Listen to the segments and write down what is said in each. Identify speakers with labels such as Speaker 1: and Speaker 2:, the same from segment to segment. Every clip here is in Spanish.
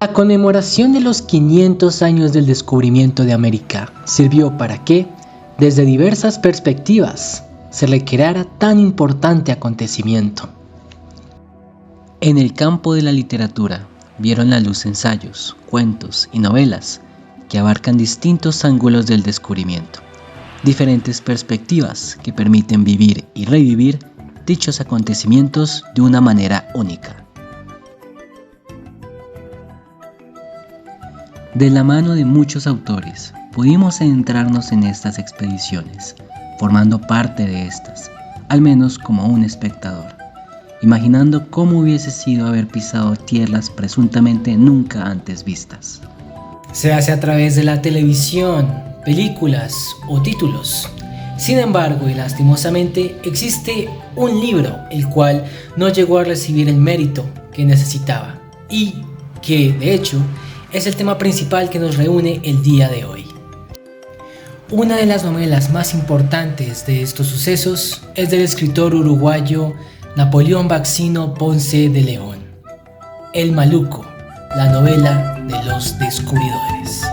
Speaker 1: La conmemoración de los 500 años del descubrimiento de América sirvió para que, desde diversas perspectivas, se le creara tan importante acontecimiento. En el campo de la literatura, vieron la luz ensayos, cuentos y novelas que abarcan distintos ángulos del descubrimiento, diferentes perspectivas que permiten vivir y revivir dichos acontecimientos de una manera única. De la mano de muchos autores, pudimos adentrarnos en estas expediciones, formando parte de estas, al menos como un espectador, imaginando cómo hubiese sido haber pisado tierras presuntamente nunca antes vistas.
Speaker 2: Se hace a través de la televisión, películas o títulos. Sin embargo, y lastimosamente, existe un libro el cual no llegó a recibir el mérito que necesitaba y que, de hecho, es el tema principal que nos reúne el día de hoy. Una de las novelas más importantes de estos sucesos es del escritor uruguayo Napoleón Baxino Ponce de León. El Maluco, la novela de los descubridores.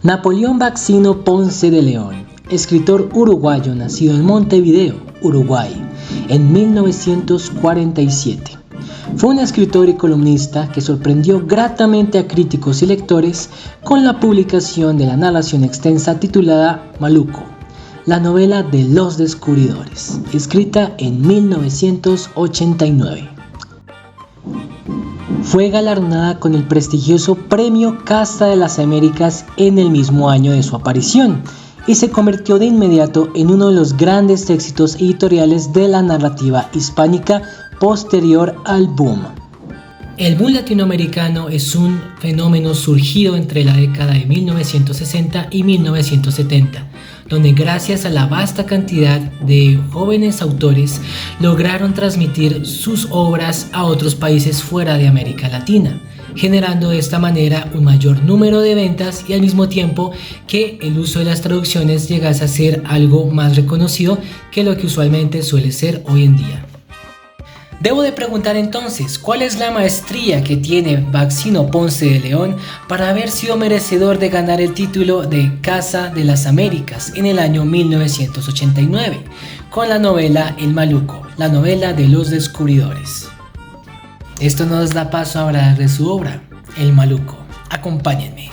Speaker 1: Napoleón Baxino Ponce de León, escritor uruguayo nacido en Montevideo, Uruguay, en 1947. Fue un escritor y columnista que sorprendió gratamente a críticos y lectores con la publicación de la narración extensa titulada Maluco, la novela de los descubridores, escrita en 1989. Fue galardonada con el prestigioso Premio Casa de las Américas en el mismo año de su aparición y se convirtió de inmediato en uno de los grandes éxitos editoriales de la narrativa hispánica posterior al boom.
Speaker 2: El boom latinoamericano es un fenómeno surgido entre la década de 1960 y 1970, donde gracias a la vasta cantidad de jóvenes autores lograron transmitir sus obras a otros países fuera de América Latina, generando de esta manera un mayor número de ventas y al mismo tiempo que el uso de las traducciones llegase a ser algo más reconocido que lo que usualmente suele ser hoy en día. Debo de preguntar entonces, ¿cuál es la maestría que tiene Baxino Ponce de León para haber sido merecedor de ganar el título de Casa de las Américas en el año 1989 con la novela El Maluco, la novela de los descubridores? Esto nos da paso a hablar de su obra, El Maluco. Acompáñenme.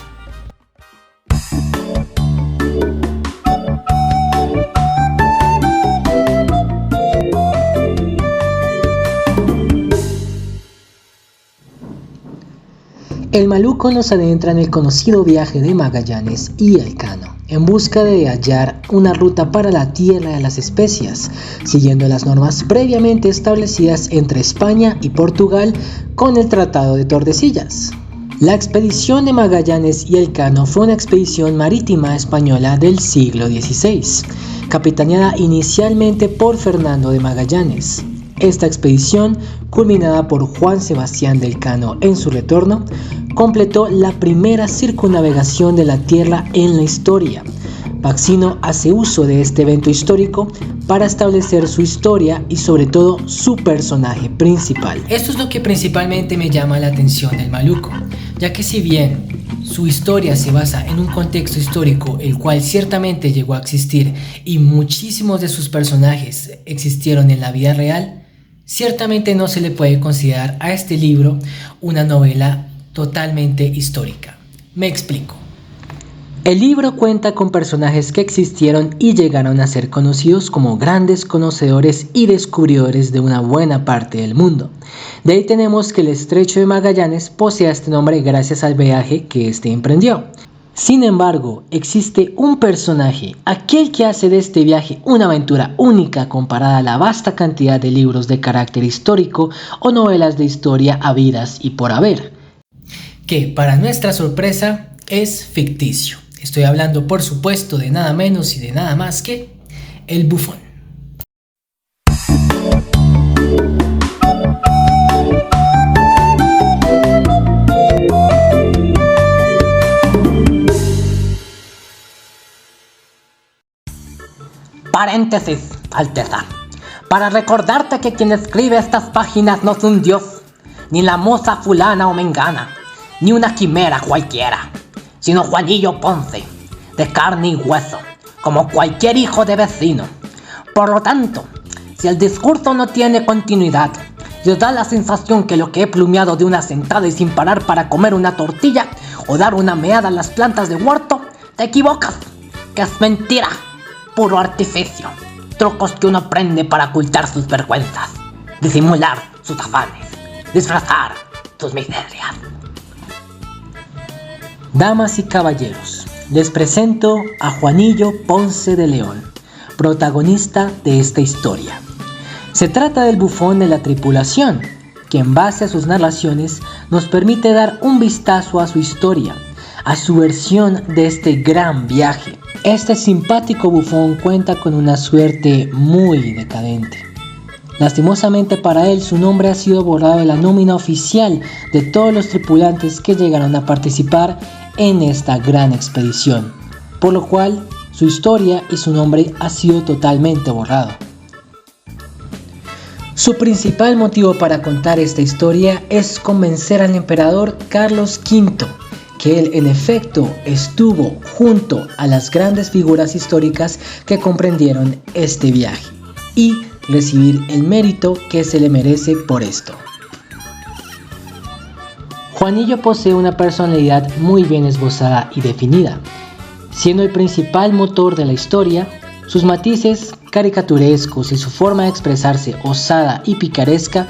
Speaker 1: El Maluco nos adentra en el conocido viaje de Magallanes y Elcano, en busca de hallar una ruta para la Tierra de las Especias, siguiendo las normas previamente establecidas entre España y Portugal con el Tratado de Tordesillas. La expedición de Magallanes y Elcano fue una expedición marítima española del siglo XVI, capitaneada inicialmente por Fernando de Magallanes. Esta expedición, culminada por Juan Sebastián de Elcano en su retorno, completó la primera circunnavegación de la Tierra en la historia. Baxino hace uso de este evento histórico para establecer su historia y sobre todo su personaje principal.
Speaker 2: Esto es lo que principalmente me llama la atención del Maluco, ya que si bien su historia se basa en un contexto histórico el cual ciertamente llegó a existir y muchísimos de sus personajes existieron en la vida real, ciertamente no se le puede considerar a este libro una novela totalmente histórica. Me explico.
Speaker 1: El libro cuenta con personajes que existieron y llegaron a ser conocidos como grandes conocedores y descubridores de una buena parte del mundo. De ahí tenemos que el Estrecho de Magallanes posee este nombre gracias al viaje que éste emprendió. Sin embargo, existe un personaje, aquel que hace de este viaje una aventura única comparada a la vasta cantidad de libros de carácter histórico o novelas de historia habidas y por haber,
Speaker 2: que para nuestra sorpresa es ficticio. Estoy hablando, por supuesto, de nada menos y de nada más que el bufón.
Speaker 3: Paréntesis, Alteza, para recordarte que quien escribe estas páginas no es un dios, ni la moza fulana o mengana, ni una quimera cualquiera, sino Juanillo Ponce, de carne y hueso, como cualquier hijo de vecino. Por lo tanto, si el discurso no tiene continuidad y os da la sensación que lo que he plumeado de una sentada y sin parar para comer una tortilla o dar una meada a las plantas de huerto, te equivocas, que es mentira. Puro artificio, trucos que uno aprende para ocultar sus vergüenzas, disimular sus afanes, disfrazar sus miserias.
Speaker 1: Damas y caballeros, les presento a Juanillo Ponce de León, protagonista de esta historia. Se trata del bufón de la tripulación, que en base a sus narraciones nos permite dar un vistazo a su historia, a su versión de este gran viaje. Este simpático bufón cuenta con una suerte muy decadente. Lastimosamente para él, su nombre ha sido borrado de la nómina oficial de todos los tripulantes que llegaron a participar en esta gran expedición, por lo cual su historia y su nombre ha sido totalmente borrado. Su principal motivo para contar esta historia es convencer al emperador Carlos V, que él en efecto estuvo junto a las grandes figuras históricas que comprendieron este viaje, y recibir el mérito que se le merece por esto. Juanillo posee una personalidad muy bien esbozada y definida, siendo el principal motor de la historia. Sus matices caricaturescos y su forma de expresarse osada y picaresca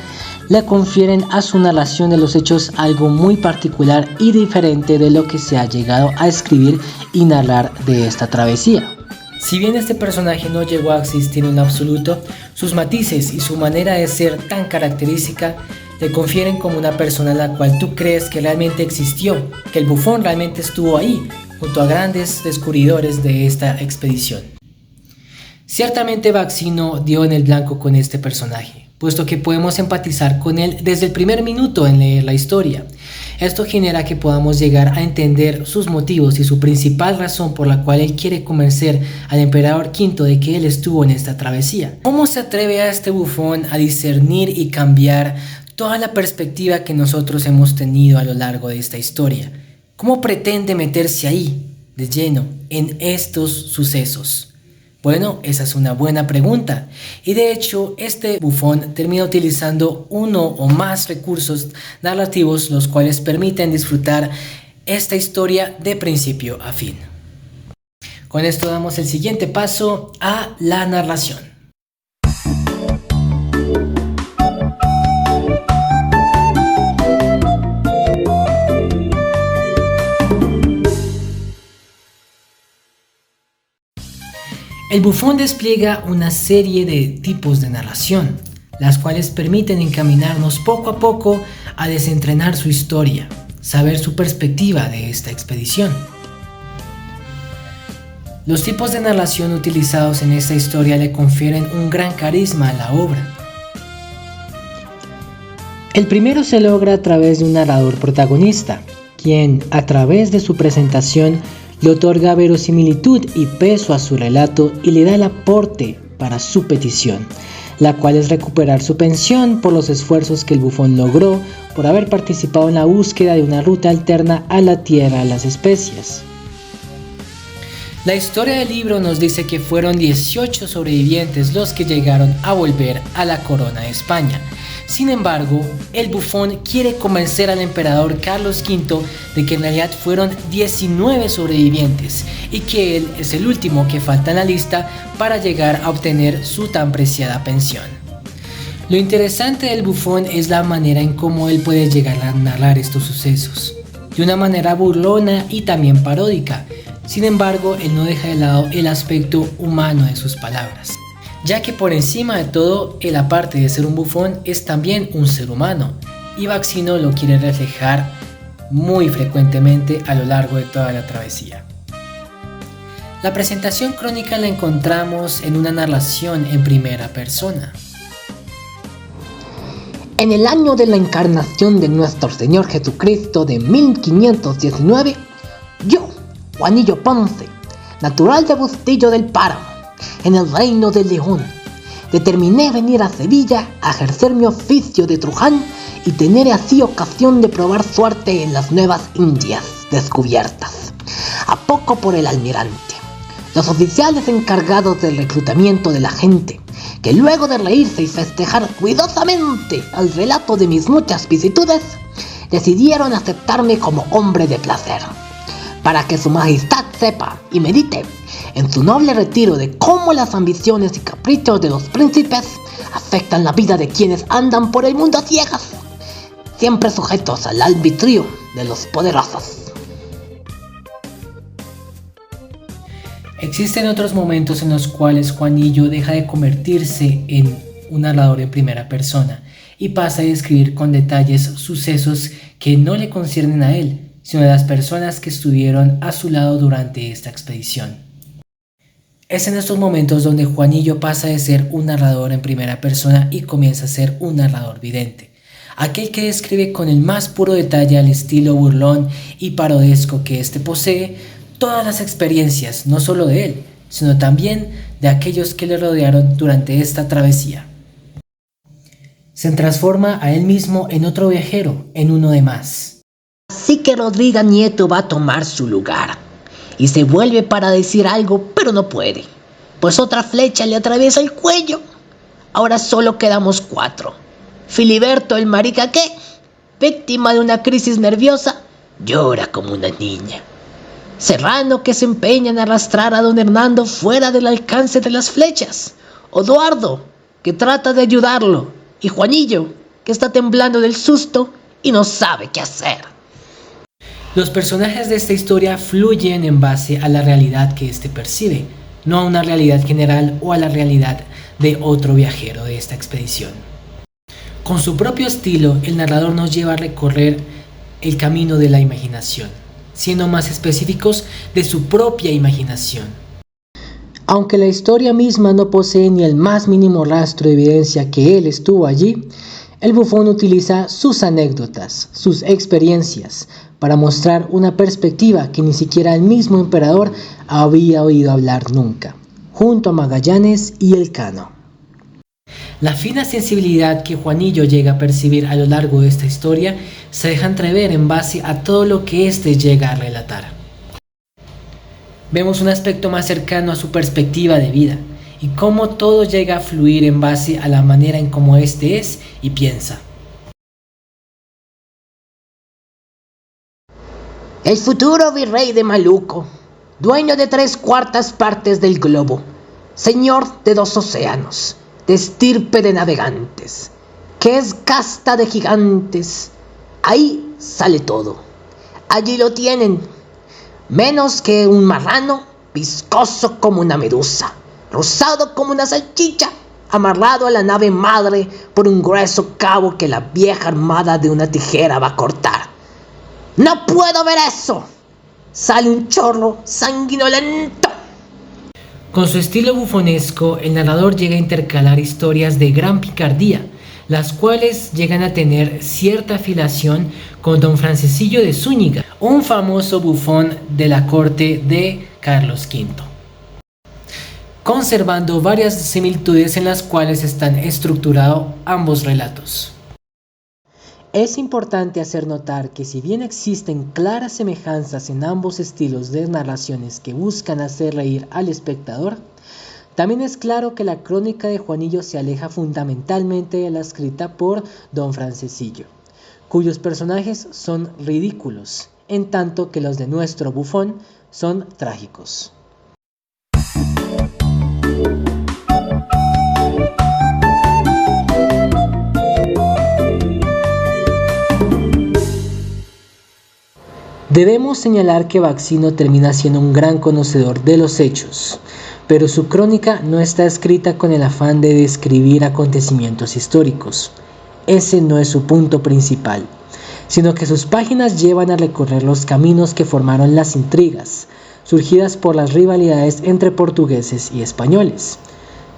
Speaker 1: le confieren a su narración de los hechos algo muy particular y diferente de lo que se ha llegado a escribir y narrar de esta travesía.
Speaker 2: Si bien este personaje no llegó a existir en absoluto, sus matices y su manera de ser tan característica le confieren como una persona a la cual tú crees que realmente existió, que el bufón realmente estuvo ahí, junto a grandes descubridores de esta expedición. Ciertamente Baxino dio en el blanco con este personaje, puesto que podemos empatizar con él desde el primer minuto en leer la historia. Esto genera que podamos llegar a entender sus motivos y su principal razón por la cual él quiere convencer al emperador V de que él estuvo en esta travesía. ¿Cómo se atreve a este bufón a discernir y cambiar toda la perspectiva que nosotros hemos tenido a lo largo de esta historia? ¿Cómo pretende meterse ahí, de lleno, en estos sucesos? Bueno, esa es una buena pregunta, y de hecho este bufón termina utilizando uno o más recursos narrativos los cuales permiten disfrutar esta historia de principio a fin. Con esto damos el siguiente paso a la narración. El bufón despliega una serie de tipos de narración, las cuales permiten encaminarnos poco a poco a desentrenar su historia, saber su perspectiva de esta expedición. Los tipos de narración utilizados en esta historia le confieren un gran carisma a la obra.
Speaker 1: El primero se logra a través de un narrador protagonista, quien a través de su presentación le otorga verosimilitud y peso a su relato y le da el aporte para su petición, la cual es recuperar su pensión por los esfuerzos que el bufón logró por haber participado en la búsqueda de una ruta alterna a la Tierra de las Especias.
Speaker 2: La historia del libro nos dice que fueron 18 sobrevivientes los que llegaron a volver a la corona de España. Sin embargo, el bufón quiere convencer al emperador Carlos V de que en realidad fueron 19 sobrevivientes y que él es el último que falta en la lista para llegar a obtener su tan preciada pensión. Lo interesante del bufón es la manera en cómo él puede llegar a narrar estos sucesos, de una manera burlona y también paródica. Sin embargo, él no deja de lado el aspecto humano de sus palabras, ya que por encima de todo, él aparte de ser un bufón, es también un ser humano, y Baxino lo quiere reflejar muy frecuentemente a lo largo de toda la travesía. La presentación crónica la encontramos en una narración en primera persona.
Speaker 3: En el año de la encarnación de nuestro Señor Jesucristo de 1519, yo, Juanillo Ponce, natural de Bustillo del Páramo, en el reino de León, determiné venir a Sevilla a ejercer mi oficio de Truján y tener así ocasión de probar suerte en las nuevas Indias descubiertas, a poco por el almirante. Los oficiales encargados del reclutamiento de la gente, que luego de reírse y festejar ruidosamente al relato de mis muchas vicisitudes, decidieron aceptarme como hombre de placer, para que su majestad sepa y medite en su noble retiro de cómo las ambiciones y caprichos de los príncipes afectan la vida de quienes andan por el mundo a ciegas, siempre sujetos al arbitrio de los poderosos.
Speaker 2: Existen otros momentos en los cuales Juanillo deja de convertirse en un narrador en primera persona y pasa a describir con detalles sucesos que no le conciernen a él, sino a las personas que estuvieron a su lado durante esta expedición. Es en estos momentos donde Juanillo pasa de ser un narrador en primera persona y comienza a ser un narrador vidente, aquel que describe con el más puro detalle al estilo burlón y parodesco que éste posee todas las experiencias, no solo de él, sino también de aquellos que le rodearon durante esta travesía. Se transforma a él mismo en otro viajero, en uno de más.
Speaker 3: Así que Rodrigo Nieto va a tomar su lugar y se vuelve para decir algo, pero no puede, pues otra flecha le atraviesa el cuello. Ahora solo quedamos 4. Filiberto el marica que, víctima de una crisis nerviosa, llora como una niña. Serrano, que se empeña en arrastrar a don Hernando fuera del alcance de las flechas. Oduardo, que trata de ayudarlo. Y Juanillo, que está temblando del susto y no sabe qué hacer.
Speaker 2: Los personajes de esta historia fluyen en base a la realidad que éste percibe, no a una realidad general o a la realidad de otro viajero de esta expedición. Con su propio estilo, el narrador nos lleva a recorrer el camino de la imaginación, siendo más específicos de su propia imaginación.
Speaker 1: Aunque la historia misma no posee ni el más mínimo rastro de evidencia que él estuvo allí, el bufón utiliza sus anécdotas, sus experiencias, para mostrar una perspectiva que ni siquiera el mismo emperador había oído hablar nunca, junto a Magallanes y Elcano.
Speaker 2: La fina sensibilidad que Juanillo llega a percibir a lo largo de esta historia se deja entrever en base a todo lo que éste llega a relatar. Vemos un aspecto más cercano a su perspectiva de vida y cómo todo llega a fluir en base a la manera en cómo éste es y piensa.
Speaker 3: El futuro virrey de Maluco, dueño de 3/4 partes del globo, señor de 2 océanos, de estirpe de navegantes, que es casta de gigantes. Ahí sale todo. Allí lo tienen, menos que un marrano, viscoso como una medusa, rosado como una salchicha, amarrado a la nave madre por un grueso cabo que la vieja armada de una tijera va a cortar. ¡No puedo ver eso! Sale un chorro sanguinolento.
Speaker 2: Con su estilo bufonesco, el narrador llega a intercalar historias de gran picardía, las cuales llegan a tener cierta afiliación con don Francesillo de Zúñiga, un famoso bufón de la corte de Carlos V, conservando varias similitudes en las cuales están estructurados ambos relatos.
Speaker 1: Es importante hacer notar que si bien existen claras semejanzas en ambos estilos de narraciones que buscan hacer reír al espectador, también es claro que la crónica de Juanillo se aleja fundamentalmente de la escrita por don Francesillo, cuyos personajes son ridículos, en tanto que los de nuestro bufón son trágicos. Debemos señalar que Baxino termina siendo un gran conocedor de los hechos, pero su crónica no está escrita con el afán de describir acontecimientos históricos. Ese no es su punto principal, sino que sus páginas llevan a recorrer los caminos que formaron las intrigas, surgidas por las rivalidades entre portugueses y españoles.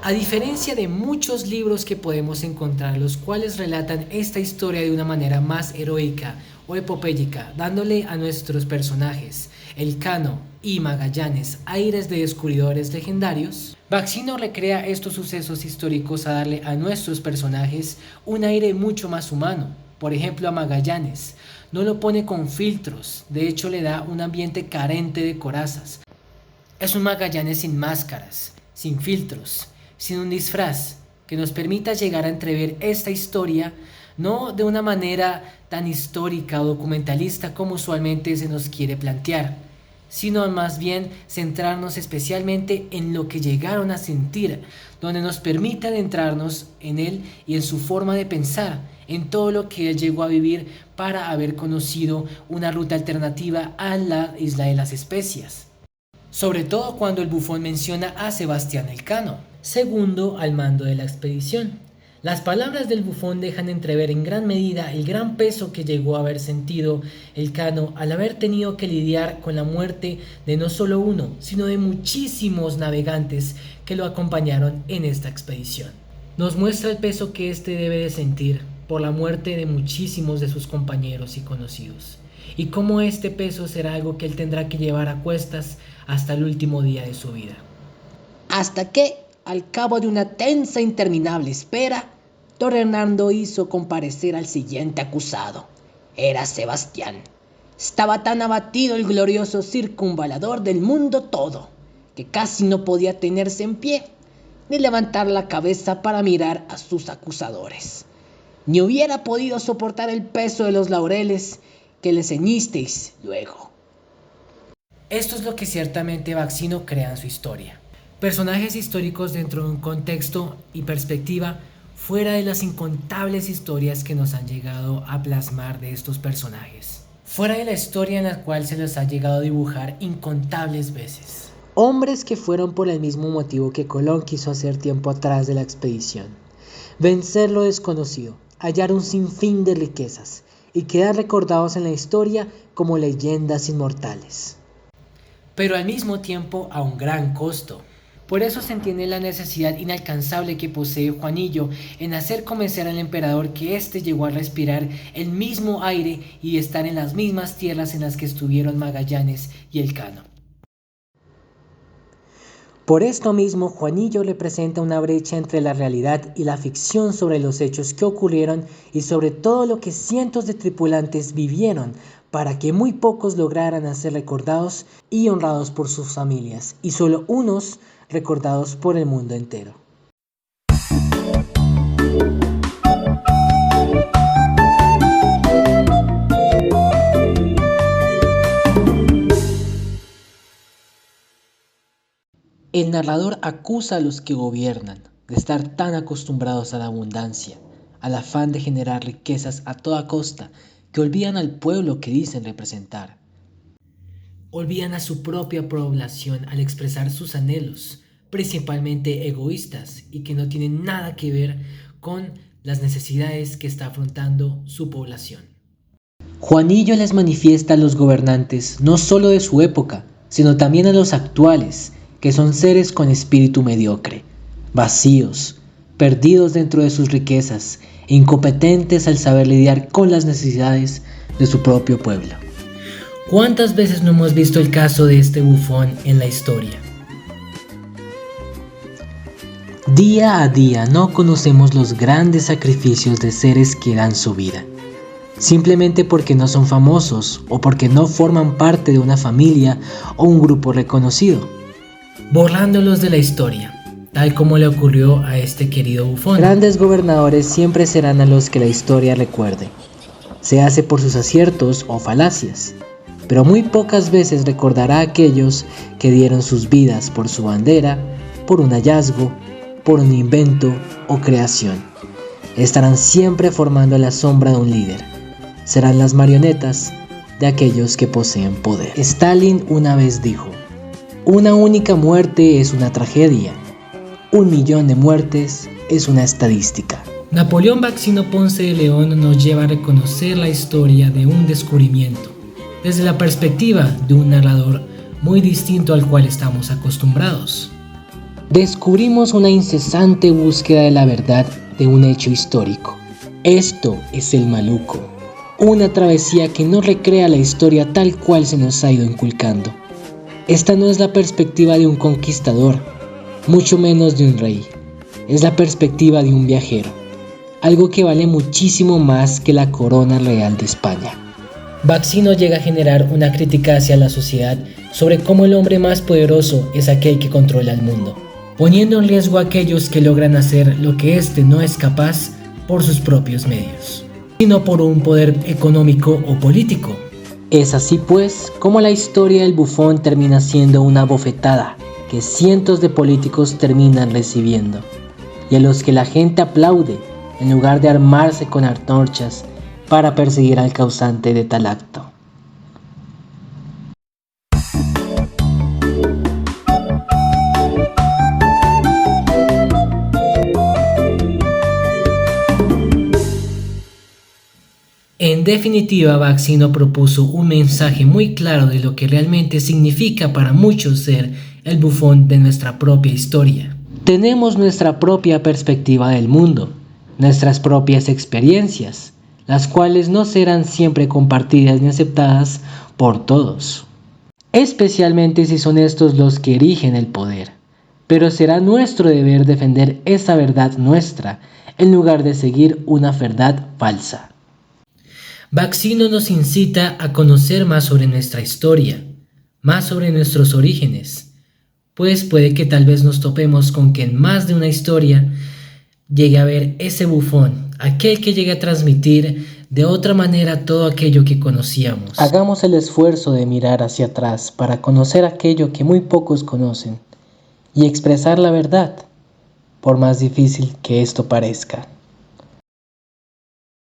Speaker 2: A diferencia de muchos libros que podemos encontrar, los cuales relatan esta historia de una manera más heroica o epopéyica, dándole a nuestros personajes, Elcano y Magallanes, aires de descubridores legendarios, Baxino recrea estos sucesos históricos a darle a nuestros personajes un aire mucho más humano. Por ejemplo, a Magallanes no lo pone con filtros, de hecho le da un ambiente carente de corazas. Es un Magallanes sin máscaras, sin filtros, sin un disfraz que nos permita llegar a entrever esta historia no de una manera tan histórica o documentalista como usualmente se nos quiere plantear, sino más bien centrarnos especialmente en lo que llegaron a sentir, donde nos permita adentrarnos en él y en su forma de pensar, en todo lo que él llegó a vivir para haber conocido una ruta alternativa a la Isla de las Especias. Sobre todo cuando el bufón menciona a Sebastián Elcano, segundo al mando de la expedición. Las palabras del bufón dejan entrever en gran medida el gran peso que llegó a haber sentido Elcano al haber tenido que lidiar con la muerte de no solo uno, sino de muchísimos navegantes que lo acompañaron en esta expedición. Nos muestra el peso que éste debe de sentir por la muerte de muchísimos de sus compañeros y conocidos, y cómo este peso será algo que él tendrá que llevar a cuestas hasta el último día de su vida.
Speaker 3: Hasta que, al cabo de una tensa e interminable espera, don Hernando hizo comparecer al siguiente acusado. Era Sebastián. Estaba tan abatido el glorioso circunvalador del mundo todo, que casi no podía tenerse en pie, ni levantar la cabeza para mirar a sus acusadores. Ni hubiera podido soportar el peso de los laureles que le ceñisteis luego.
Speaker 2: Esto es lo que ciertamente Baxino crea en su historia. Personajes históricos dentro de un contexto y perspectiva fuera de las incontables historias que nos han llegado a plasmar de estos personajes. Fuera de la historia en la cual se los ha llegado a dibujar incontables veces.
Speaker 1: Hombres que fueron por el mismo motivo que Colón quiso hacer tiempo atrás de la expedición. Vencer lo desconocido, hallar un sinfín de riquezas y quedar recordados en la historia como leyendas inmortales.
Speaker 2: Pero al mismo tiempo a un gran costo. Por eso se entiende la necesidad inalcanzable que posee Juanillo en hacer convencer al emperador que éste llegó a respirar el mismo aire y estar en las mismas tierras en las que estuvieron Magallanes y Elcano.
Speaker 1: Por esto mismo, Juanillo representa una brecha entre la realidad y la ficción sobre los hechos que ocurrieron y sobre todo lo que cientos de tripulantes vivieron para que muy pocos lograran ser recordados y honrados por sus familias, y solo unos recordados por el mundo entero. El narrador acusa a los que gobiernan de estar tan acostumbrados a la abundancia, al afán de generar riquezas a toda costa, que olvidan al pueblo que dicen representar.
Speaker 2: Olvidan a su propia población al expresar sus anhelos, principalmente egoístas y que no tienen nada que ver con las necesidades que está afrontando su población.
Speaker 1: Juanillo les manifiesta a los gobernantes no solo de su época, sino también a los actuales, que son seres con espíritu mediocre, vacíos, perdidos dentro de sus riquezas e incompetentes al saber lidiar con las necesidades de su propio pueblo.
Speaker 2: ¿Cuántas veces no hemos visto el caso de este bufón en la historia?
Speaker 1: Día a día no conocemos los grandes sacrificios de seres que dan su vida, simplemente porque no son famosos o porque no forman parte de una familia o un grupo reconocido.
Speaker 2: Borrándolos de la historia, tal como le ocurrió a este querido bufón.
Speaker 1: Grandes gobernadores siempre serán a los que la historia recuerde, se hace por sus aciertos o falacias, pero muy pocas veces recordará a aquellos que dieron sus vidas por su bandera, por un hallazgo, por un invento o creación. Estarán siempre formando la sombra de un líder. Serán las marionetas de aquellos que poseen poder. Stalin una vez dijo: una única muerte es una tragedia, 1 millón de muertes es una estadística.
Speaker 2: Napoleón Baxino Ponce de León nos lleva a reconocer la historia de un descubrimiento, desde la perspectiva de un narrador muy distinto al cual estamos acostumbrados.
Speaker 1: Descubrimos una incesante búsqueda de la verdad de un hecho histórico. Esto es el maluco, una travesía que no recrea la historia tal cual se nos ha ido inculcando. Esta no es la perspectiva de un conquistador, mucho menos de un rey. Es la perspectiva de un viajero, algo que vale muchísimo más que la corona real de España.
Speaker 2: Baxino llega a generar una crítica hacia la sociedad sobre cómo el hombre más poderoso es aquel que controla el mundo, poniendo en riesgo a aquellos que logran hacer lo que éste no es capaz por sus propios medios, sino por un poder económico o político.
Speaker 1: Es así pues como la historia del bufón termina siendo una bofetada que cientos de políticos terminan recibiendo, y a los que la gente aplaude en lugar de armarse con antorchas para perseguir al causante de tal acto.
Speaker 2: En definitiva, Baxino propuso un mensaje muy claro de lo que realmente significa para muchos ser el bufón de nuestra propia historia.
Speaker 1: Tenemos nuestra propia perspectiva del mundo, nuestras propias experiencias, las cuales no serán siempre compartidas ni aceptadas por todos, especialmente si son estos los que erigen el poder. Pero será nuestro deber defender esa verdad nuestra, en lugar de seguir una verdad falsa.
Speaker 2: Baxino nos incita a conocer más sobre nuestra historia, más sobre nuestros orígenes, pues puede que tal vez nos topemos con que en más de una historia llegue a ver ese bufón, aquel que llegue a transmitir de otra manera todo aquello que conocíamos.
Speaker 1: Hagamos el esfuerzo de mirar hacia atrás para conocer aquello que muy pocos conocen y expresar la verdad, por más difícil que esto parezca.